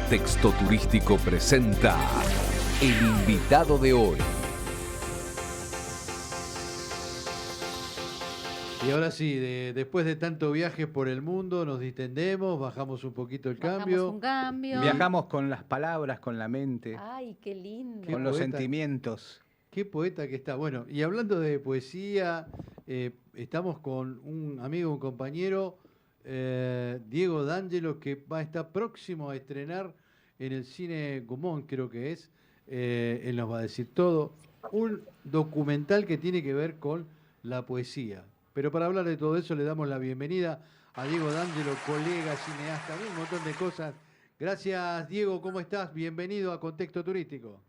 Contexto Turístico presenta El invitado de hoy. Y ahora sí, después de tanto viaje por el mundo, nos distendemos, bajamos un poquito el Bajamos cambio. un cambio. Viajamos con las palabras, con la mente, Ay, qué lindo. Qué con los poeta. sentimientos. Qué poeta que está. Bueno, y hablando de poesía, estamos con un amigo, un compañero, Diego D'Angelo, que va a estar próximo a estrenar en el cine Gumón, creo que es. Él nos va a decir todo. Un documental que tiene que ver con la poesía. Pero para hablar de todo eso le damos la bienvenida a Diego D'Angelo, colega, cineasta, un montón de cosas. Gracias, Diego, ¿cómo estás? Bienvenido a Contexto Turístico.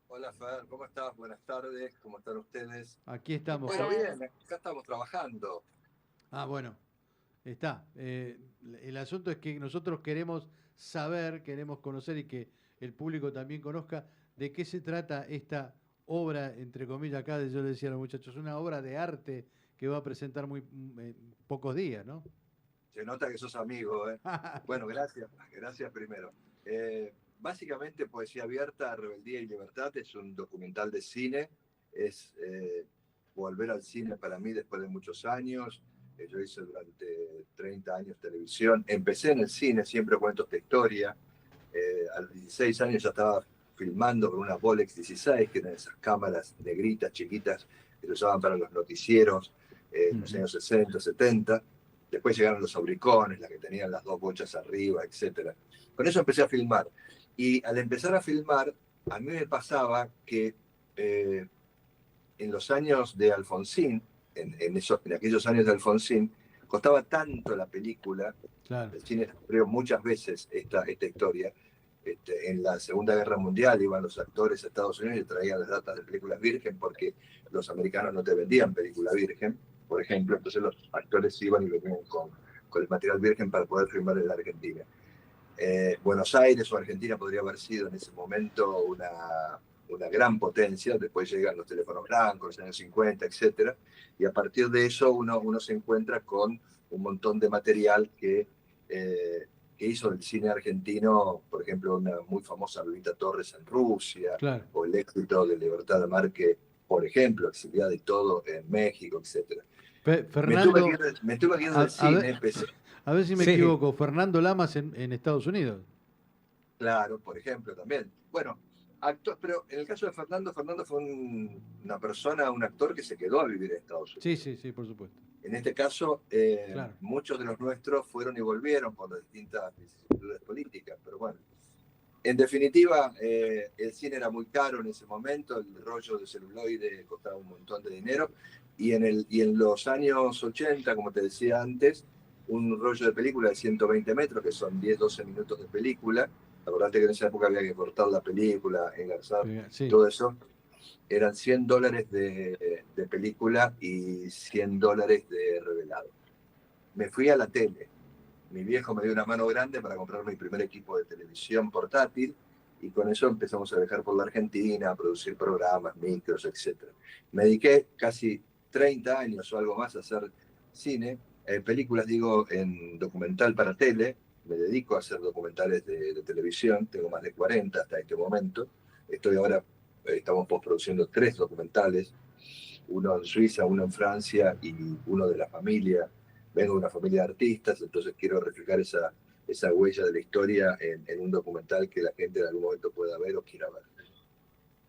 Hola Fer, ¿cómo estás? Buenas tardes, ¿cómo están ustedes? Aquí estamos. Bueno, bien, acá estamos trabajando. Ah, bueno, está. El asunto es que nosotros queremos saber, queremos conocer y que el público también conozca de qué se trata esta obra, entre comillas, acá yo le decía a los muchachos, una obra de arte que va a presentar muy pocos días, ¿no? Se nota que sos amigo, ¿eh? Bueno, gracias primero. Básicamente, Poesía Abierta, Rebeldía y Libertad es un documental de cine, es volver al cine para mí después de muchos años. Yo hice durante 30 años televisión, empecé en el cine, siempre cuento esta historia. A los 16 años ya estaba filmando con una Bolex 16, que eran esas cámaras negritas, chiquitas, que se usaban para los noticieros en los años 60, 70. Después llegaron los Aubricones, las que tenían las dos bochas arriba, etc. Con eso empecé a filmar. Y al empezar a filmar, a mí me pasaba que en los años de Alfonsín, en aquellos años de Alfonsín, costaba tanto la película. Claro. El cine sufrió muchas veces esta historia. En la Segunda Guerra Mundial iban los actores a Estados Unidos y traían las datas de películas virgen porque los americanos no te vendían película virgen, por ejemplo. Entonces los actores iban y venían con el material virgen para poder filmar en la Argentina. Buenos Aires o Argentina podría haber sido en ese momento una gran potencia. Después llegan los teléfonos blancos, los años 50, etc. Y a partir de eso uno se encuentra con un montón de material que hizo el cine argentino, por ejemplo, una muy famosa Lolita Torres en Rusia, Claro. o el éxito de Libertad Lamarque, por ejemplo, Exiliada y todo en México, etc. Fernando, me tuve que ir del cine. A ver si me equivoco, Fernando Lamas en Estados Unidos. Claro, por ejemplo, también. Bueno, pero en el caso de Fernando fue una persona, un actor que se quedó a vivir en Estados Unidos. Sí, por supuesto. En este caso, Claro. muchos de los nuestros fueron y volvieron por las distintas vicisitudes políticas, pero bueno. En definitiva, el cine era muy caro en ese momento, el rollo de celuloide costaba un montón de dinero, y en los años 80, como te decía antes, un rollo de película de 120 metros, que son 10, 12 minutos de película. Acordate que en esa época había que cortar la película, engarzar, Sí. todo eso. Eran $100 de película y $100 de revelado. Me fui a la tele. Mi viejo me dio una mano grande para comprar mi primer equipo de televisión portátil y con eso empezamos a viajar por la Argentina, a producir programas, micros, etc. Me dediqué casi 30 años o algo más a hacer cine, películas, digo, en documental para tele. Me dedico a hacer documentales de televisión, tengo más de 40 hasta este momento. Estamos postproduciendo 3 documentales, uno en Suiza, uno en Francia y uno de la familia. Vengo de una familia de artistas, entonces quiero reflejar esa huella de la historia en un documental que la gente en algún momento pueda ver o quiera ver.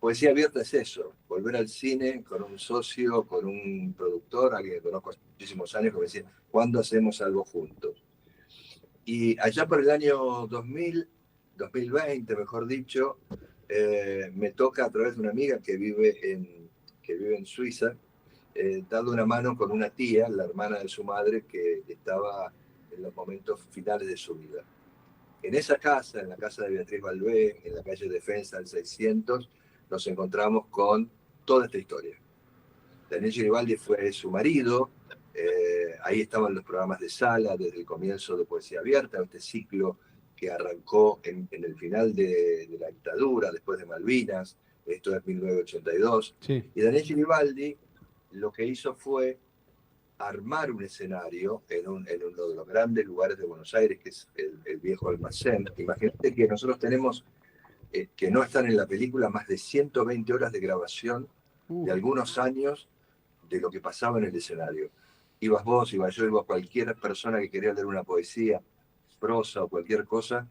Poesía Abierta es eso, volver al cine con un socio, con un productor, alguien que conozco hace muchísimos años, que me decía, ¿cuándo hacemos algo juntos? Y allá por el año 2020, mejor dicho, me toca a través de una amiga que vive en Suiza, darle una mano con una tía, la hermana de su madre, que estaba en los momentos finales de su vida. En esa casa, en la casa de Beatriz Balbé, en la calle Defensa del 600, nos encontramos con toda esta historia. Daniel Geribaldi fue su marido, ahí estaban los programas de sala desde el comienzo de Poesía Abierta, este ciclo que arrancó en el final de la dictadura, después de Malvinas, esto es 1982. Sí. Y Daniel Geribaldi lo que hizo fue armar un escenario en uno de los grandes lugares de Buenos Aires, que es el viejo almacén. Imagínate que nosotros tenemos, que no están en la película, más de 120 horas de grabación de algunos años de lo que pasaba en el escenario. Ibas vos, iba yo, iba cualquier persona que quería leer una poesía, prosa o cualquier cosa,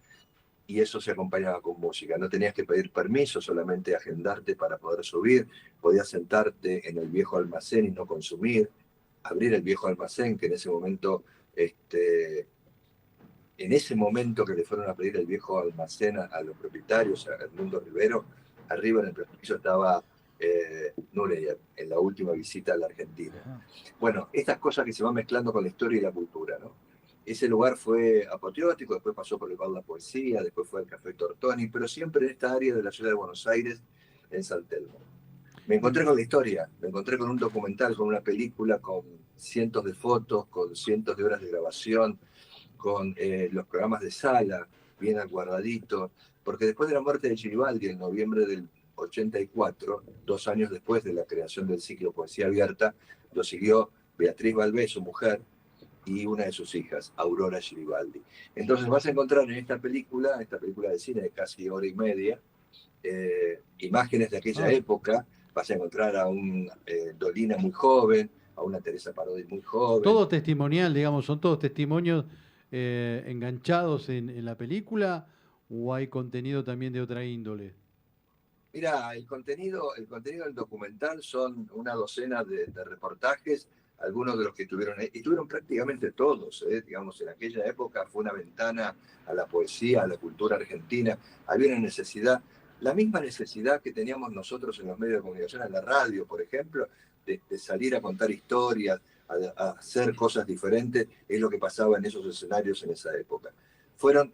y eso se acompañaba con música. No tenías que pedir permiso, solamente agendarte para poder subir. Podías sentarte en el viejo almacén y no consumir. Abrir el viejo almacén, que en ese momento, que le fueron a pedir el viejo almacén a los propietarios, a Edmundo Rivero, arriba en el piso estaba Nureyev, en la última visita a la Argentina. Bueno, estas cosas que se van mezclando con la historia y la cultura, ¿no? Ese lugar fue apoteótico, después pasó por el Bar La Poesía, después fue el Café Tortoni, pero siempre en esta área de la ciudad de Buenos Aires, en San Telmo. Me encontré con la historia, me encontré con un documental, con una película, con cientos de fotos, con cientos de horas de grabación, con los programas de sala, bien guardaditos, porque después de la muerte de Giribaldi, en noviembre del 84, 2 años después de la creación del ciclo Poesía Abierta, lo siguió Beatriz Balbé, su mujer, y una de sus hijas, Aurora Giribaldi. Entonces vas a encontrar en esta película de cine de casi hora y media, imágenes de aquella época. Vas a encontrar a un Dolina muy joven, a una Teresa Parodi muy joven. Todo testimonial, digamos, son todos testimonios enganchados en la película, o hay contenido también de otra índole. Mira, el contenido del documental son una docena de reportajes, algunos de los que tuvieron prácticamente todos, digamos, en aquella época fue una ventana a la poesía, a la cultura argentina. Había una necesidad, la misma necesidad que teníamos nosotros en los medios de comunicación, en la radio, por ejemplo, de salir a contar historias, a hacer cosas diferentes, es lo que pasaba en esos escenarios en esa época. Fueron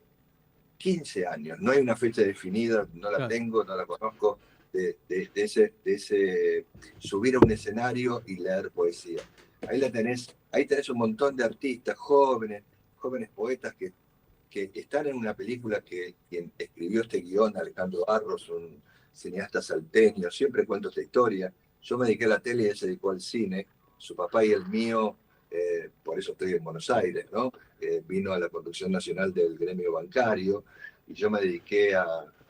15 años, no hay una fecha definida, no la tengo, no la conozco, de ese subir a un escenario y leer poesía. Ahí tenés un montón de artistas jóvenes poetas que están en una película que quien escribió este guión, Alejandro Arros, un cineasta salteño, siempre cuento esta historia. Yo me dediqué a la tele y él se dedicó al cine, su papá y el mío, por eso estoy en Buenos Aires, ¿no? Vino a la conducción nacional del gremio bancario y yo me dediqué a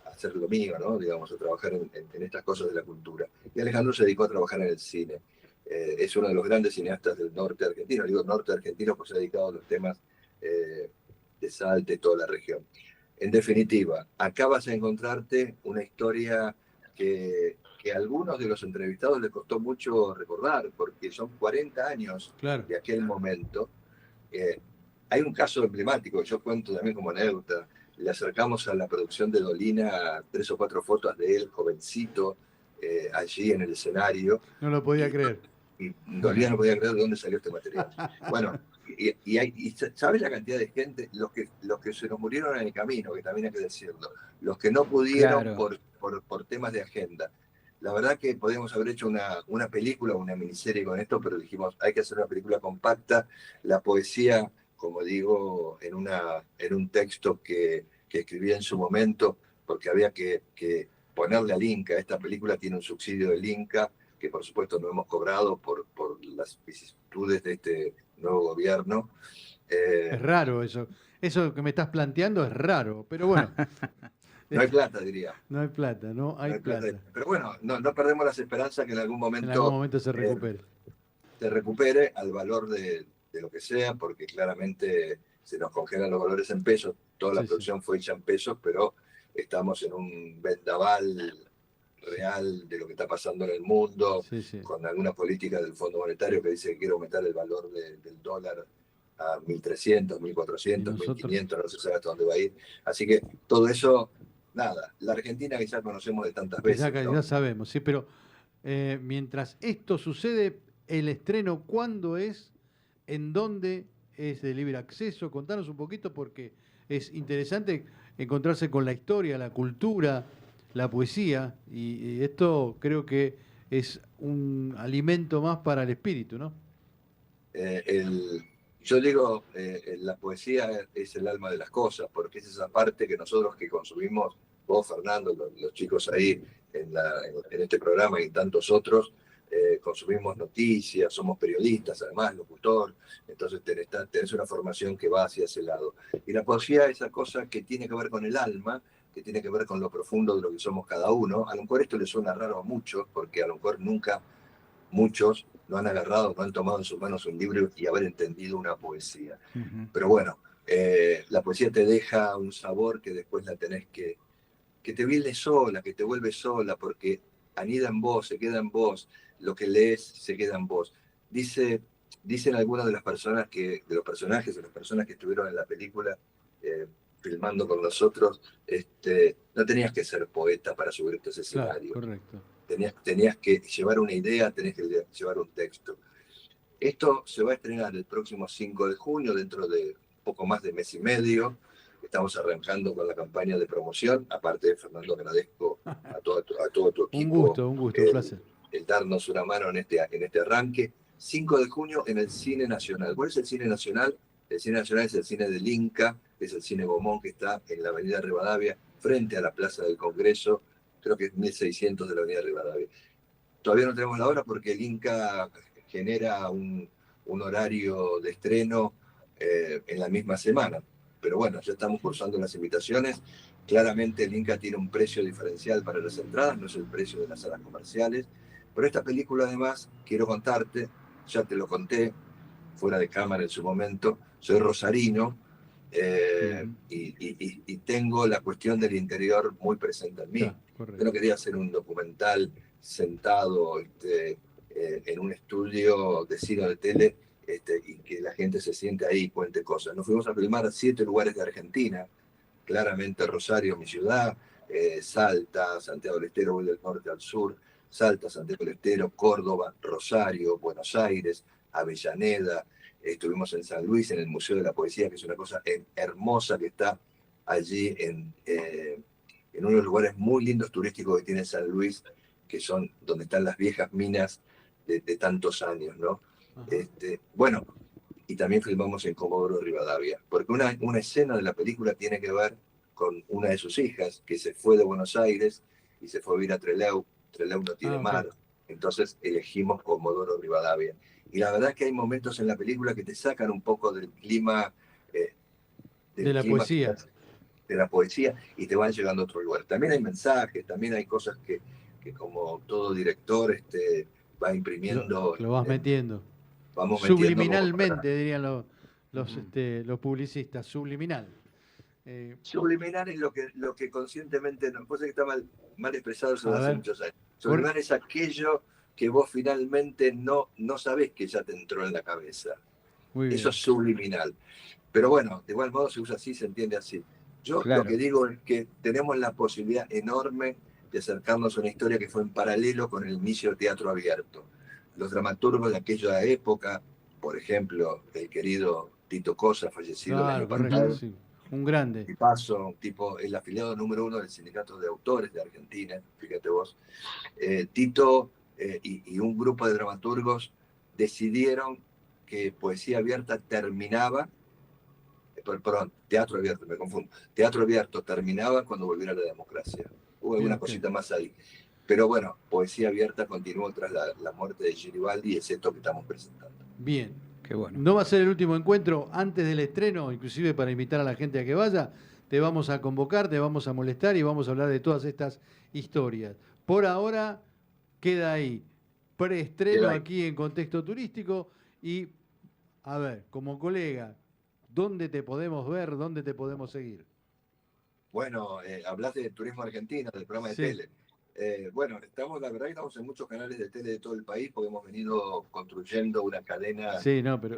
hacer lo mío, ¿no? Digamos, a trabajar en estas cosas de la cultura. Y Alejandro se dedicó a trabajar en el cine. Es uno de los grandes cineastas del norte argentino. Digo norte argentino porque se ha dedicado a los temas de Salta y toda la región. En definitiva, acá vas a encontrarte una historia que a algunos de los entrevistados les costó mucho recordar, porque son 40 años de aquel momento. Hay un caso emblemático, yo cuento también como anécdota. Le acercamos a la producción de Dolina 3 o 4 fotos de él, jovencito, allí en el escenario. No lo podía creer. Y Dolina no podía creer de dónde salió este material. Bueno, y ¿sabes la cantidad de gente? Los que se nos murieron en el camino, que también hay que decirlo. Los que no pudieron por temas de agenda. La verdad que podíamos haber hecho una película, una miniserie con esto, pero dijimos, hay que hacer una película compacta. La poesía, como digo, en un texto que escribí en su momento, porque había que ponerle al Inca. Esta película tiene un subsidio del Inca, que por supuesto no hemos cobrado por las vicisitudes de este nuevo gobierno. Es raro eso. Eso que me estás planteando es raro, pero bueno. No hay plata, diría. No hay plata, no hay plata. Pero bueno, no perdemos las esperanzas que en algún momento se recupere. Se recupere al valor de lo que sea, porque claramente se nos congelan los valores en pesos. Toda la producción fue hecha en pesos, pero estamos en un vendaval real de lo que está pasando en el mundo, con alguna política del Fondo Monetario que dice que quiere aumentar el valor del dólar a 1.300, 1.400, 1.500, no se sabe hasta dónde va a ir. Así que todo eso, nada, la Argentina que ya conocemos de tantas veces. Ya sabemos, sí, pero mientras esto sucede, el estreno, ¿cuándo es? ¿En dónde es de libre acceso? Contanos un poquito porque es interesante encontrarse con la historia, la cultura, la poesía, y esto creo que es un alimento más para el espíritu, ¿no? Yo digo, la poesía es el alma de las cosas, porque es esa parte que nosotros que consumimos, vos, Fernando, los chicos ahí en este programa y tantos otros, consumimos noticias, somos periodistas, además, locutor, entonces tenés una formación que va hacia ese lado. Y la poesía es esa cosa que tiene que ver con el alma, que tiene que ver con lo profundo de lo que somos cada uno. A lo mejor esto le suena raro a muchos, porque a lo mejor nunca muchos no han agarrado, no han tomado en sus manos un libro y haber entendido una poesía. Pero bueno, la poesía te deja un sabor que después la tenés que te viene sola, que te vuelve sola, porque anida en vos, se queda en vos, lo que lees se queda en vos. Dicen algunas de las personas de los personajes, de las personas que estuvieron en la película, filmando con nosotros, no tenías que ser poeta para subirte a ese escenario. Claro, correcto. Tenías que llevar una idea, tenías que llevar un texto. Esto se va a estrenar el próximo 5 de junio, dentro de poco más de mes y medio. Estamos arrancando con la campaña de promoción. Aparte, Fernando, agradezco a todo tu equipo Un gusto, un placer. el darnos una mano en este arranque. 5 de junio en el Cine Nacional. ¿Cuál es el Cine Nacional? El Cine Nacional es el cine del Inca, es el Cine Gomón, que está en la avenida Rivadavia, frente a la Plaza del Congreso, creo que es 1600 de la avenida Rivadavia. Todavía no tenemos la hora porque el Inca genera un horario de estreno en la misma semana. Pero bueno, ya estamos cursando las invitaciones. Claramente el Inca tiene un precio diferencial para las entradas, no es el precio de las salas comerciales. Pero esta película, además, quiero contarte, ya te lo conté fuera de cámara en su momento, soy rosarino y tengo la cuestión del interior muy presente en mí. Yo no quería hacer un documental sentado en un estudio de cine o de tele y que la gente se siente ahí y cuente cosas. Nos fuimos a filmar a 7 lugares de Argentina, claramente Rosario, mi ciudad, Salta, Santiago del Estero, voy del norte al sur, Salta, Santiago del Estero, Córdoba, Rosario, Buenos Aires, Avellaneda, estuvimos en San Luis, en el Museo de la Poesía, que es una cosa hermosa que está allí en uno de los lugares muy lindos turísticos que tiene San Luis, que son donde están las viejas minas de tantos años, ¿no? Bueno, y también filmamos en Comodoro Rivadavia, porque una escena de la película tiene que ver con una de sus hijas, que se fue de Buenos Aires y se fue a vivir a Trelew. Trelew no tiene mar, entonces elegimos Comodoro Rivadavia. Y la verdad es que hay momentos en la película que te sacan un poco del clima... de la poesía. De la poesía y te van llegando a otro lugar. También hay mensajes, también hay cosas que como todo director va imprimiendo. Lo vas metiendo. Vamos subliminalmente, dirían los publicistas, subliminal. Subliminal es lo que conscientemente, no puede ser que está mal expresado eso hace muchos años. Subliminal es aquello que vos finalmente no sabés que ya te entró en la cabeza. Eso es subliminal. Pero bueno, de igual modo se usa así, se entiende así. Yo lo que digo es que tenemos la posibilidad enorme de acercarnos a una historia que fue en paralelo con el inicio del teatro abierto. Los dramaturgos de aquella época, por ejemplo, el querido Tito Cosa, fallecido el año pasado, sí. Un grande. Y paso, el afiliado número 1 del Sindicato de Autores de Argentina, fíjate vos. Tito y un grupo de dramaturgos decidieron que Poesía Abierta terminaba, perdón, Teatro Abierto, me confundo. Teatro Abierto terminaba cuando volviera la democracia. Hubo alguna cosita más ahí. Pero bueno, Poesía Abierta continuó tras la muerte de Giribaldi y es esto que estamos presentando. Bien. Qué bueno. No va a ser el último encuentro antes del estreno, inclusive para invitar a la gente a que vaya. Te vamos a convocar, te vamos a molestar y vamos a hablar de todas estas historias. Por ahora queda ahí. Preestreno aquí en Contexto Turístico y, a ver, como colega, ¿dónde te podemos ver? ¿Dónde te podemos seguir? Bueno, hablas de Turismo Argentino, del programa de tele. Bueno, la verdad que estamos en muchos canales de tele de todo el país porque hemos venido construyendo una cadena. Sí, no, pero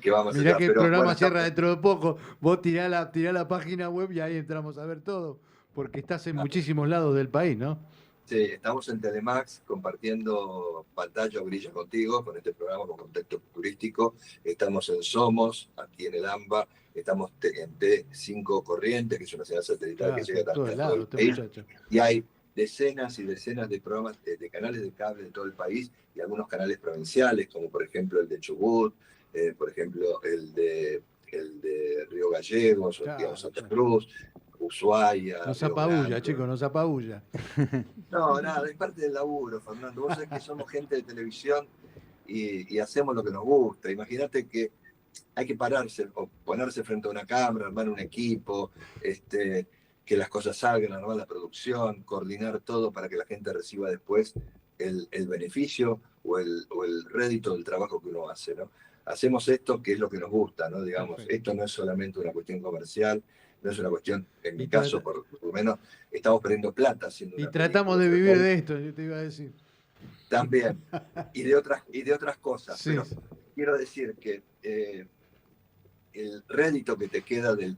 que vamos mirá a que el programa cierra dentro de poco. Vos tirá la página web y ahí entramos a ver todo, porque estás en muchísimos lados del país, ¿no? Sí, estamos en Telemax compartiendo pantalla o grilla contigo con este programa, con Contexto Turístico. Estamos en Somos, aquí en el AMBA. Estamos en T5 Corrientes, que es una señal satelital que llega todo el lado, país. Y hay decenas y decenas de programas de canales de cable de todo el país y algunos canales provinciales, como por ejemplo el de Chubut, por ejemplo el de Río Gallegos, o digamos Santa Cruz, Ushuaia. Nos Río apabulla, Grande. chicos, nos apabulla. No, nada, es parte del laburo, Fernando. Vos sabés que somos gente de televisión y hacemos lo que nos gusta. Imagínate que hay que pararse o ponerse frente a una cámara, armar un equipo, que las cosas salgan, armar la producción, coordinar todo para que la gente reciba después el beneficio o el rédito del trabajo que uno hace, ¿no? Hacemos esto que es lo que nos gusta, ¿no? Digamos, Perfecto. esto no es solamente una cuestión comercial, no es una cuestión, en mi Y caso, por lo menos, estamos perdiendo plata haciendo Y una tratamos película, de pero vivir de esto, yo te iba a decir. también, y de otras cosas, Sí, pero sí. quiero decir que el rédito que te queda del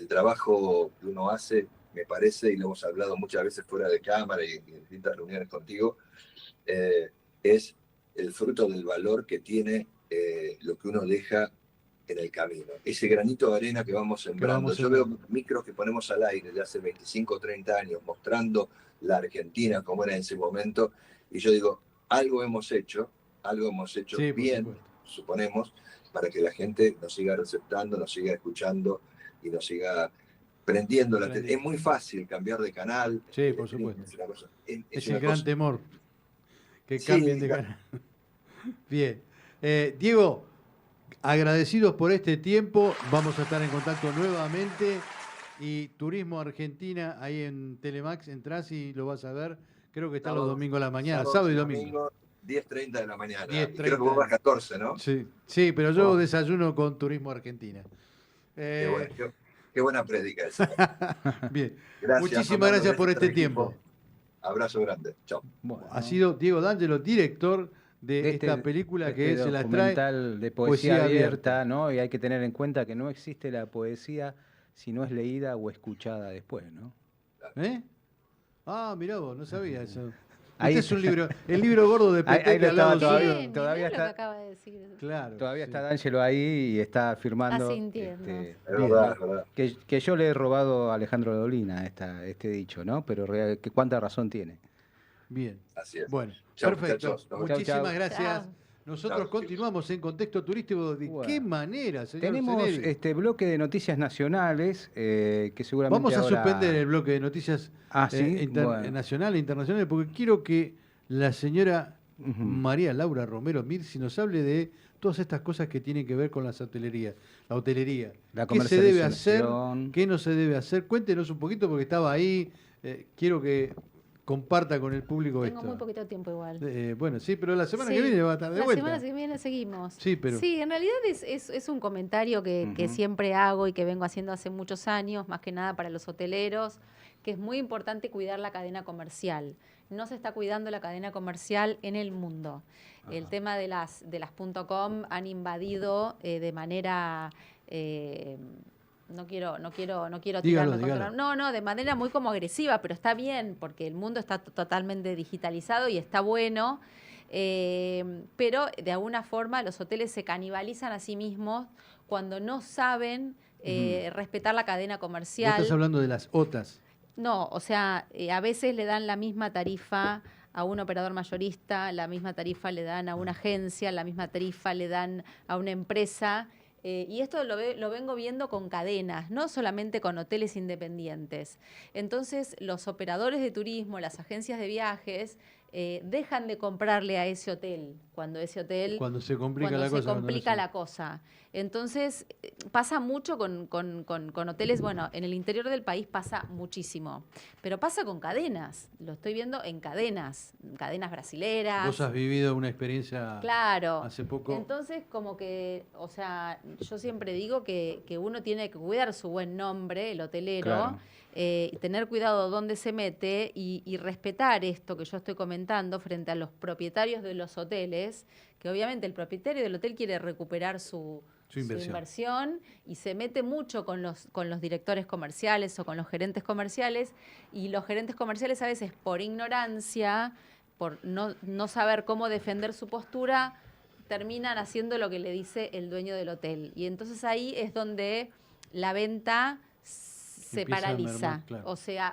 trabajo que uno hace, me parece, y lo hemos hablado muchas veces fuera de cámara y en distintas reuniones contigo, es el fruto del valor que tiene lo que uno deja en el camino. Ese granito de arena que vamos sembrando. Yo veo micros que ponemos al aire de hace 25 o 30 años mostrando la Argentina como era en ese momento, y yo digo, algo hemos hecho Sí, bien, suponemos, para que la gente nos siga receptando, nos siga escuchando y nos siga prendiendo la tele. Es muy fácil cambiar de canal. Sí, por supuesto. Es el una gran cosa. temor, que Sí, cambien de canal. Bien. Diego, agradecidos por este tiempo. Vamos a estar en contacto nuevamente. Y Turismo Argentina, ahí en Telemax, entrás y lo vas a ver. Creo que está los domingos a la mañana, sábado y domingo. 10:30 de la mañana. 10:30. Creo que vos vas 14, ¿no? Sí, sí, pero yo desayuno con Turismo Argentina. Qué buena prédica esa. Bien. Gracias, Muchísimas Fernando, gracias por este al equipo. tiempo. Abrazo grande. Chao. Bueno, Ha sido Diego D'Angelo, director de esta película que se las trae. Documental de poesía abierta, ¿no? Y hay que tener en cuenta que no existe la poesía si no es leída o escuchada después, ¿no? ¿Eh? Ah, mirá vos, no sabía eso. Ahí Este es un libro, el libro gordo de Petete ahí lo al lado estaba suyo. Bien, todavía mirá está- lo que acaba de decir. Claro. Todavía sí. está D'Angelo ahí y está firmando. Asintiendo. Es Bien. verdad, es verdad. Que yo le he robado a Alejandro Dolina este dicho, ¿no? Pero que cuánta razón tiene. Bien. Así es. Bueno, Chao, perfecto. muchachos. Nos vemos. Muchísimas Chau. gracias. Chao. Nosotros Chau, continuamos en Contexto Turístico. ¿De Bueno. qué manera, señor Tenemos Ceneri? este bloque de noticias nacionales que seguramente Vamos a ahora... suspender el bloque de noticias ¿sí? Bueno. nacionales e internacionales porque quiero que la señora Ujú. María Laura Romero Mirsi nos hable de todas estas cosas que tienen que ver con las hotelerías, la hotelería. La ¿Qué se debe hacer? comercialización. ¿Qué no se debe hacer? Cuéntenos un poquito porque estaba ahí. Quiero que comparta con el público Tengo esto. muy poquito tiempo igual. Bueno, sí, pero la semana Sí, que viene va a estar de la vuelta. semana que viene seguimos. Sí, pero- Sí, en realidad es un comentario que Ujú. siempre hago y que vengo haciendo hace muchos años, más que nada para los hoteleros, que es muy importante cuidar la cadena comercial. No se está cuidando la cadena comercial en el mundo. El tema de las .com han invadido de manera... No quiero Dígalo, tirarme dígalo. contra... No, de manera muy como agresiva, pero está bien, porque el mundo está totalmente digitalizado y está bueno. Pero de alguna forma los hoteles se canibalizan a sí mismos cuando no saben respetar la cadena Vos comercial. estás hablando de las OTAs. No, o sea, a veces le dan la misma tarifa a un operador mayorista, la misma tarifa le dan a una agencia, la misma tarifa le dan a una empresa. Y esto lo vengo viendo con cadenas, no solamente con hoteles independientes. Entonces, los operadores de turismo, las agencias de viajes, dejan de comprarle a ese hotel cuando ese hotel... Cuando se complica cuando la se cosa. complica la cosa. Entonces, pasa mucho con hoteles, bueno, en el interior del país pasa muchísimo, pero pasa con cadenas, lo estoy viendo en cadenas brasileras. Vos has vivido una experiencia Claro. hace poco. Entonces, como que, o sea, yo siempre digo que uno tiene que cuidar su buen nombre, el hotelero, Claro. Tener cuidado dónde se mete y respetar esto que yo estoy comentando frente a los propietarios de los hoteles, que obviamente el propietario del hotel quiere recuperar su inversión y se mete mucho con los directores comerciales o con los gerentes comerciales, y los gerentes comerciales a veces por ignorancia, por no saber cómo defender su postura, terminan haciendo lo que le dice el dueño del hotel. Y entonces ahí es donde la venta se Empieza a paraliza, mermar, claro.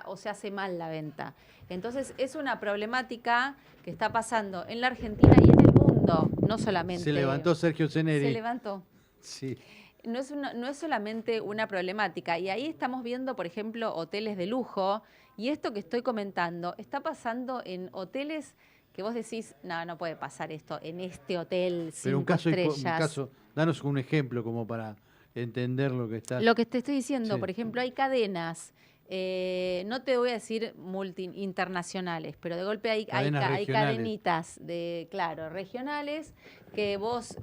o se hace mal la venta. Entonces es una problemática que está pasando en la Argentina y en el mundo, no solamente... Se levantó Sergio Ceneri. Se levantó. Sí. no es solamente una problemática. Y ahí estamos viendo, por ejemplo, hoteles de lujo. Y esto que estoy comentando está pasando en hoteles que vos decís, no puede pasar esto en este hotel 5 estrellas. Danos un ejemplo como para entender lo que está. Lo que te estoy diciendo, Sí. por ejemplo, hay cadenas, no te voy a decir internacionales, pero de golpe hay cadenitas regionales, que vos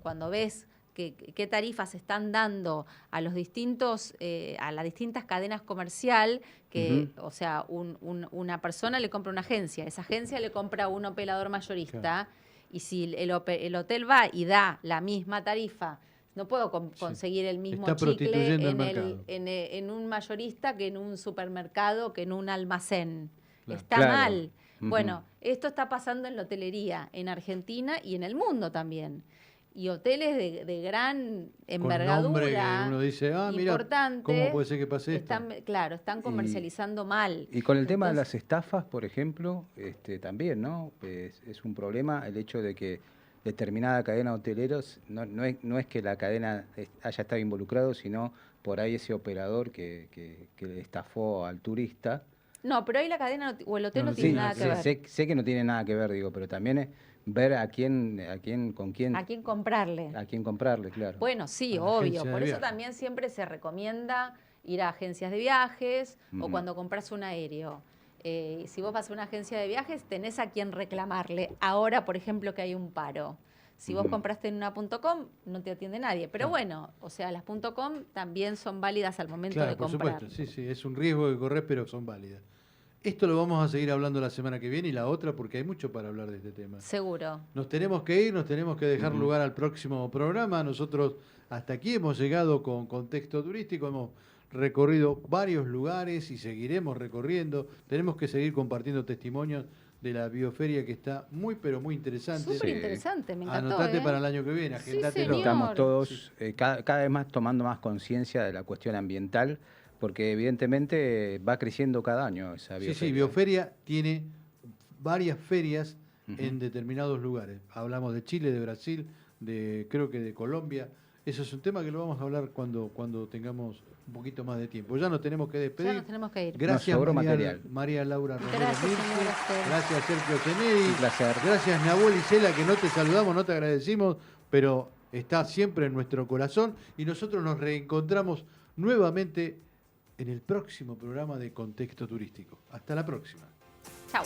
cuando ves qué tarifas están dando a los distintos, a las distintas cadenas comercial, que, o sea, una persona le compra una agencia, esa agencia le compra a un operador mayorista, claro. Y si el hotel va y da la misma tarifa, no puedo conseguir el mismo chicle en un mayorista que en un supermercado, que en un almacén. Claro. Está mal. Bueno, esto está pasando en la hotelería, en Argentina y en el mundo también. Y hoteles de gran envergadura, con nombre que uno dice, importante, ¿cómo puede ser que pase esto? Están comercializando mal. Y con el tema de las estafas, por ejemplo, también, ¿no? Es un problema el hecho de que determinada cadena de hoteleros, no es que la cadena haya estado involucrado, sino por ahí ese operador que le estafó al turista. No, pero ahí la cadena o el hotel no tiene nada que ver. Sé que no tiene nada que ver, digo, pero también es ver a quién comprarle. A quién comprarle, claro. Bueno, sí, obvio. Por eso también siempre se recomienda ir a agencias de viajes o cuando compras un aéreo. Si vos vas a una agencia de viajes, tenés a quién reclamarle. Ahora, por ejemplo, que hay un paro. Si vos compraste en una .com, no te atiende nadie. Pero bueno, o sea, las .com también son válidas al momento de comprar. Por supuesto, sí, es un riesgo que corres, pero son válidas. Esto lo vamos a seguir hablando la semana que viene y la otra porque hay mucho para hablar de este tema. Seguro. Nos tenemos que ir, nos tenemos que dejar lugar al próximo programa. Nosotros hasta aquí hemos llegado con Contexto Turístico, hemos recorrido varios lugares y seguiremos recorriendo. Tenemos que seguir compartiendo testimonios de la bioferia que está muy, pero muy interesante. Súper interesante, me encantó. Anotate para el año que viene, agendátelo. Estamos todos cada vez más tomando más conciencia de la cuestión ambiental, porque evidentemente va creciendo cada año esa bioferia. Sí, Bioferia tiene varias ferias en determinados lugares. Hablamos de Chile, de Brasil, creo que de Colombia. Eso es un tema que lo vamos a hablar cuando tengamos un poquito más de tiempo. Ya nos tenemos que despedir. Ya nos tenemos que ir. Gracias, María Laura Romero. Gracias, Sergio Ceneri. Un placer. Gracias, Nahuel Isela, que no te saludamos, no te agradecimos, pero está siempre en nuestro corazón. Y nosotros nos reencontramos nuevamente en el próximo programa de Contexto Turístico. Hasta la próxima. Chao.